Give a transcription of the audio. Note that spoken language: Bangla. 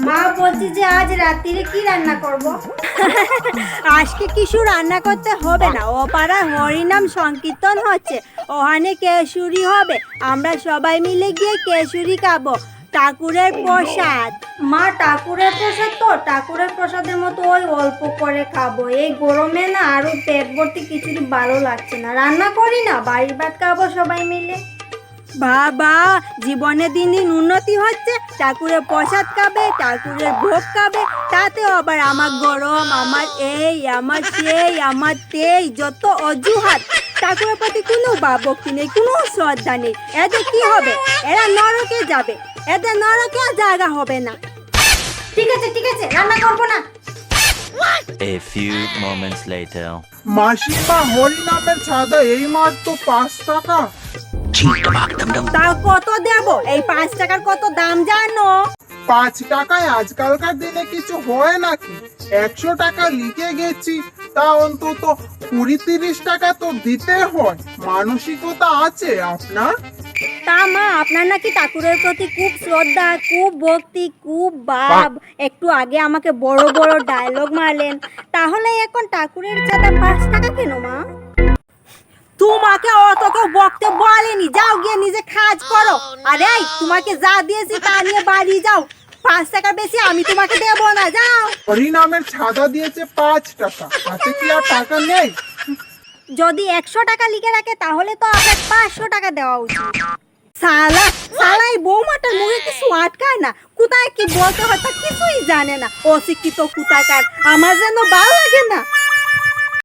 মা বলছি যে আজ রাত্রিরে কি রান্না করব? আজকে কিছু রান্না করতে হবে না, ও পাড়ায় হরিনাম সংকীর্তন হচ্ছে, ওখানে কেশরি হবে, আমরা সবাই মিলে গিয়ে কেশরি খাবো, ঠাকুরের প্রসাদ। মা ঠাকুরের প্রসাদ তো, ঠাকুরের প্রসাদের মতো ওই অল্প করে খাবো, এই গরমে না আরো পেট ভর্তি খিচুড়ি ভালো লাগছে না, রান্না করি না, বাড়ির ভাত খাবো সবাই মিলে। বাবা, জীবনে দিন দিন উন্নতি হচ্ছে, ঠাকুরের প্রসাদ খাবে, ঠাকুরের ভোগ খাবে, তাতে আবার আমার গরম, আমার এই, আমার সেই, আমার তেই, যত অজুহাত। ঠাকুরের প্রতি কোনো ভক্তি নেই, কোনো শ্রদ্ধা নেই, এদের কি হবে? এরা নরকে যাবে, এদের নরকে আর জায়গা হবে না। ঠিক আছে ঠিক আছে, রান্না করবো না। A few moments later. মাসিমা, হরিনামের ছাদা এই মাত্র 5 টাকা। তাও কত দেব? এই 5 টাকার কত দাম জানো? 5 টাকায় আজকালকার দিনে কিছু হয় নাকি? 100 টাকা লিখে গেছি, তা অন্তত 20-30 টাকা তো দিতে হয়। মানসিকতা আছে আপনার? তা মা, আপনার নাকি ঠাকুরের প্রতি খুব শ্রদ্ধা, খুব ভক্তি, খুব ভাব, একটু আগে আমাকে বড় বড় ডায়লগ মারলেন, তাহলে এখন ঠাকুরের চাঁদা 5 টাকা কেন মা? তোমাকে অত কেউ বকতে বলেনি, যাও গিয়ে নিজে কাজ করো। আরে তোমাকে যা দিয়েছি তা নিয়ে বাড়ি যাও, 5 টাকার বেশি আমি তোমাকে দেবো না, যাও। হরিনামের ছাদা দিয়েছে 5 টাকা, হাতে কি আর টাকা নেই? যদি 100 টাকা লিখে রাখে তাহলে তো আপনার 500 টাকা দেওয়া উচিত। সালা সালা, এই বৌমাটার মুখে কিছু আটকায় না, কোথায় কি বলতে হয় তা কিছুই জানে না, অশিক্ষিত কোথাকার, আমার যেন ভালো লাগে না।